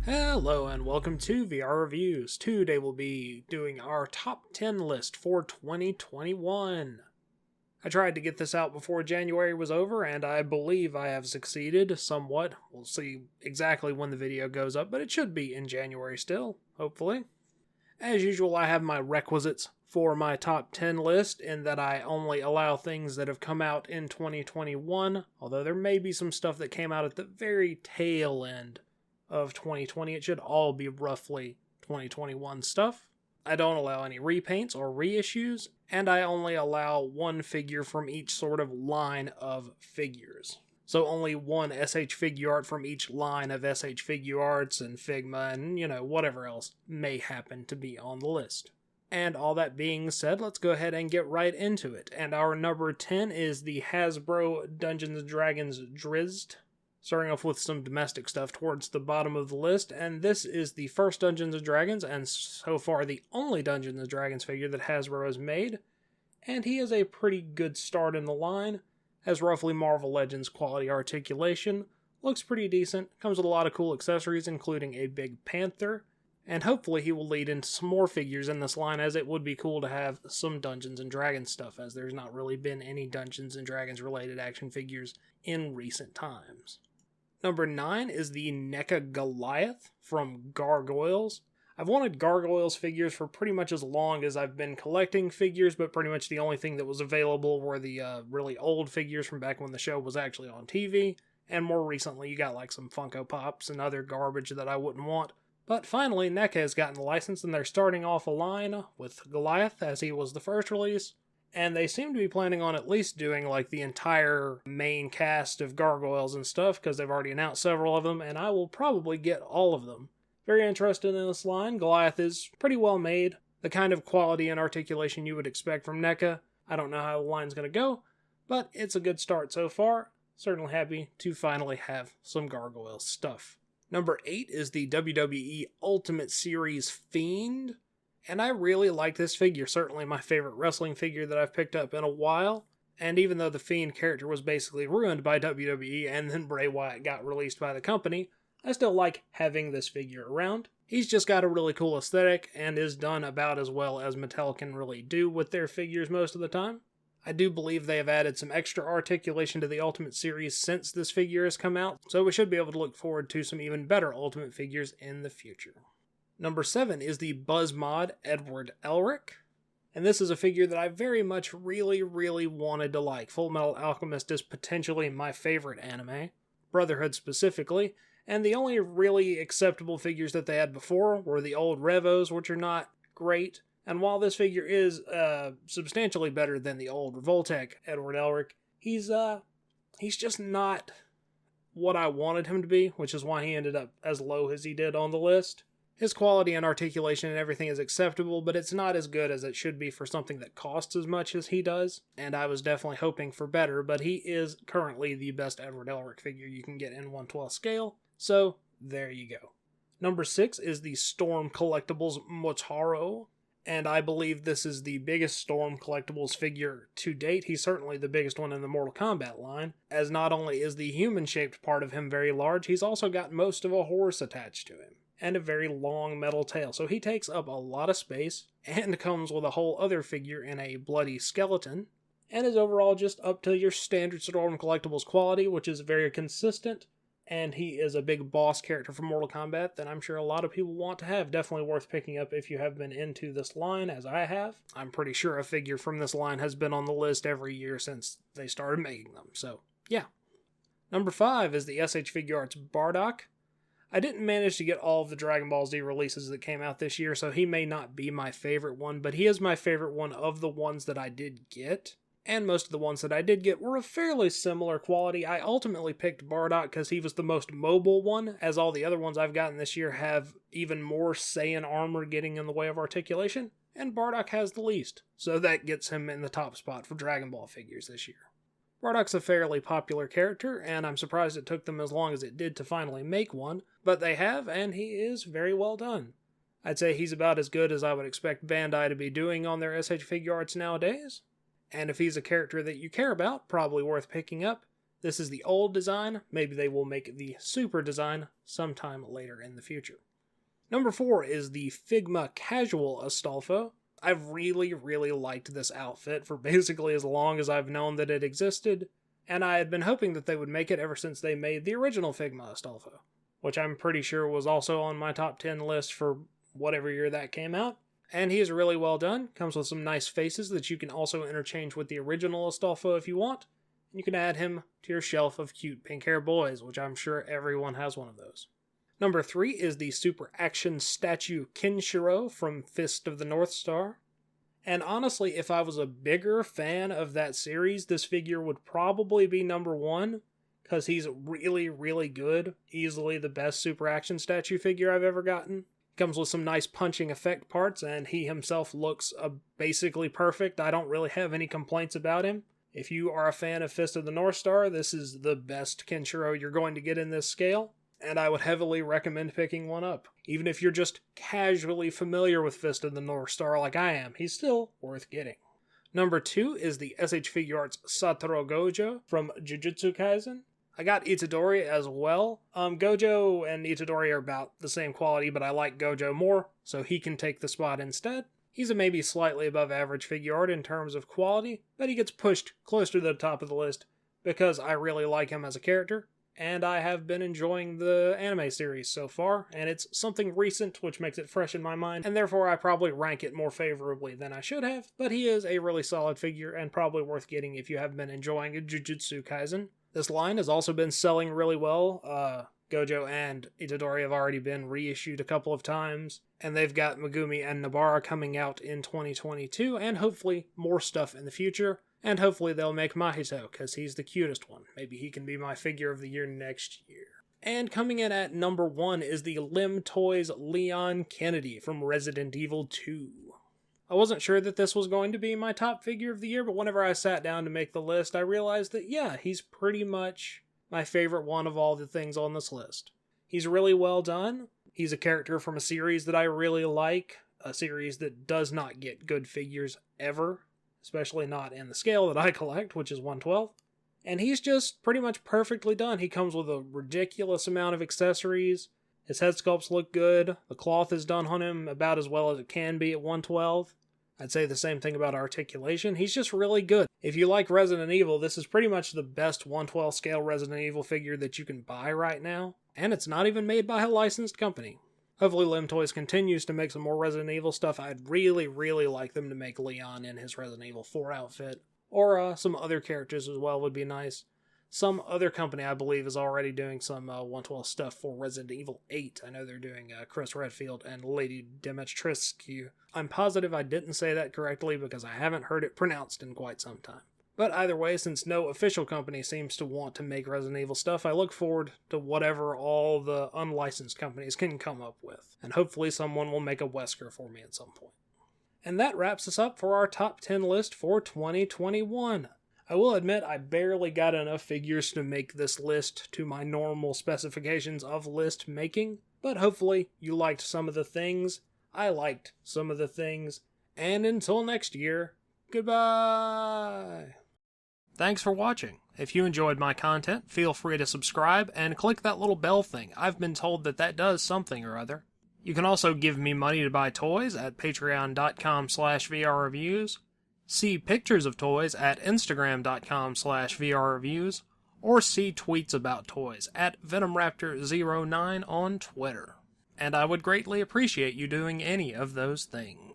Hello and welcome to VR Reviews. Today we'll be doing our top 10 list for 2021. I tried to get this out before January was over and I believe I have succeeded somewhat. We'll see exactly when the video goes up, but it should be in January still, hopefully. As usual, I have my requisites for my top 10 list in that I only allow things that have come out in 2021, although there may be some stuff that came out at the very tail end of 2020. It should all be roughly 2021 stuff. I don't allow any repaints or reissues, and I only allow one figure from each sort of line of figures. So only one SH Figuart from each line of SH Figuarts and Figma and, whatever else may happen to be on the list. And all that being said, let's go ahead and get right into it. And our number 10 is the Hasbro Dungeons & Dragons Drizzt. Starting off with some domestic stuff towards the bottom of the list, and this is the first Dungeons & Dragons, and so far the only Dungeons & Dragons figure that Hasbro has made, and he is a pretty good start in the line, has roughly Marvel Legends quality articulation, looks pretty decent, comes with a lot of cool accessories including a big panther, and hopefully he will lead into some more figures in this line, as it would be cool to have some Dungeons & Dragons stuff, as there's not really been any Dungeons & Dragons related action figures in recent times. Number 9 is the NECA Goliath from Gargoyles. I've wanted Gargoyles figures for pretty much as long as I've been collecting figures, but pretty much the only thing that was available were the really old figures from back when the show was actually on TV, and more recently you got like some Funko Pops and other garbage that I wouldn't want. But finally, NECA has gotten the license and they're starting off a line with Goliath, as he was the first release. And they seem to be planning on at least doing like the entire main cast of Gargoyles and stuff, because they've already announced several of them, and I will probably get all of them. Very interested in this line. Goliath is pretty well made, the kind of quality and articulation you would expect from NECA. I don't know how the line's going to go, but it's a good start so far. Certainly happy to finally have some Gargoyles stuff. Number 8 is the WWE Ultimate Series Fiend. And I really like this figure, certainly my favorite wrestling figure that I've picked up in a while. And even though the Fiend character was basically ruined by WWE and then Bray Wyatt got released by the company, I still like having this figure around. He's just got a really cool aesthetic and is done about as well as Mattel can really do with their figures most of the time. I do believe they have added some extra articulation to the Ultimate Series since this figure has come out, so we should be able to look forward to some even better Ultimate figures in the future. Number 7 is the Buzzmod Edward Elrick, and this is a figure that I very much really wanted to like. Fullmetal Alchemist is potentially my favorite anime, Brotherhood specifically, and the only really acceptable figures that they had before were the old Revos, which are not great, and while this figure is substantially better than the old Revoltech Edward Elrick, he's just not what I wanted him to be, which is why he ended up as low as he did on the list. His quality and articulation and everything is acceptable, but it's not as good as it should be for something that costs as much as he does, and I was definitely hoping for better, but he is currently the best Edward Elric figure you can get in 1/12 scale, so there you go. Number 6 is the Storm Collectibles Motoro, and I believe this is the biggest Storm Collectibles figure to date. He's certainly the biggest one in the Mortal Kombat line, as not only is the human-shaped part of him very large, he's also got most of a horse attached to him, and a very long metal tail, so he takes up a lot of space, and comes with a whole other figure in a bloody skeleton, and is overall just up to your standard Storm Collectibles quality, which is very consistent, and he is a big boss character from Mortal Kombat that I'm sure a lot of people want to have. Definitely worth picking up if you have been into this line, as I have. I'm pretty sure a figure from this line has been on the list every year since they started making them, so yeah. Number 5 is the SH Figuarts Barddock. I didn't manage to get all of the Dragon Ball Z releases that came out this year, so he may not be my favorite one, but he is my favorite one of the ones that I did get. And most of the ones that I did get were of fairly similar quality. I ultimately picked Barddock because he was the most mobile one, as all the other ones I've gotten this year have even more Saiyan armor getting in the way of articulation, and Barddock has the least, so that gets him in the top spot for Dragon Ball figures this year. Barddock's a fairly popular character, and I'm surprised it took them as long as it did to finally make one, but they have, and he is very well done. I'd say he's about as good as I would expect Bandai to be doing on their SH Figuarts nowadays, and if he's a character that you care about, probably worth picking up, This is the old design. Maybe they will make the super design sometime later in the future. Number 4 is the Figma Casual Astolpha. I've really liked this outfit for basically as long as I've known that it existed, and I had been hoping that they would make it ever since they made the original Figma Astolpha, which I'm pretty sure was also on my top 10 list for whatever year that came out. And he is really well done. Comes with some nice faces that you can also interchange with the original Astolpha if you want. And you can add him to your shelf of cute pink hair boys, which I'm sure everyone has one of those. Number 3 is the Super Action Statue Kenshiro from Fist of the North Star. And honestly, if I was a bigger fan of that series, this figure would probably be number 1, because he's really good. Easily the best Super Action Statue figure I've ever gotten. Comes with some nice punching effect parts, and he himself looks basically perfect. I don't really have any complaints about him. If you are a fan of Fist of the North Star, this is the best Kenshiro you're going to get in this scale, and I would heavily recommend picking one up. Even if you're just casually familiar with Fist of the North Star like I am, he's still worth getting. Number 2 is the SH Figuarts Satoru Gojo from Jujutsu Kaisen. I got Itadori as well. Gojo and Itadori are about the same quality, but I like Gojo more, so he can take the spot instead. He's a maybe slightly above average figure art in terms of quality, but he gets pushed close to the top of the list because I really like him as a character, and I have been enjoying the anime series so far, and it's something recent which makes it fresh in my mind, and therefore I probably rank it more favorably than I should have, but he is a really solid figure and probably worth getting if you have been enjoying Jujutsu Kaisen. This line has also been selling really well. Gojo and Itadori have already been reissued a couple of times, and they've got Megumi and Nobara coming out in 2022, and hopefully more stuff in the future, and hopefully they'll make Mahito, because he's the cutest one. Maybe he can be my figure of the year next year. And coming in at number 1 is the Lim Toys Leon Kennedy from Resident Evil 2. I wasn't sure that this was going to be my top figure of the year, but whenever I sat down to make the list, I realized that, yeah, he's pretty much my favorite one of all the things on this list. He's really well done. He's a character from a series that I really like, a series that does not get good figures ever, especially not in the scale that I collect, which is 1/12. And he's just pretty much perfectly done. He comes with a ridiculous amount of accessories. His head sculpts look good. The cloth is done on him about as well as it can be at 1/12. I'd say the same thing about articulation. He's just really good. If you like Resident Evil, this is pretty much the best 1/12 scale Resident Evil figure that you can buy right now. And it's not even made by a licensed company. Hopefully Lim Toys continues to make some more Resident Evil stuff. I'd really like them to make Leon in his Resident Evil 4 outfit. Or some other characters as well would be nice. Some other company, I believe, is already doing some 1/12 stuff for Resident Evil 8. I know they're doing Chris Redfield and Lady Dimitrescu. I'm positive I didn't say that correctly because I haven't heard it pronounced in quite some time. But either way, since no official company seems to want to make Resident Evil stuff, I look forward to whatever all the unlicensed companies can come up with. And hopefully someone will make a Wesker for me at some point. And that wraps us up for our top 10 list for 2021. I will admit I barely got enough figures to make this list to my normal specifications of list making, but hopefully you liked some of the things, I liked some of the things, and until next year, goodbye! Thanks for watching. If you enjoyed my content, feel free to subscribe and click that little bell thing. I've been told that that does something or other. You can also give me money to buy toys at patreon.com/vrreviews. See pictures of toys at instagram.com/vrreviews, or see tweets about toys at VenomRaptor09 on Twitter. And I would greatly appreciate you doing any of those things.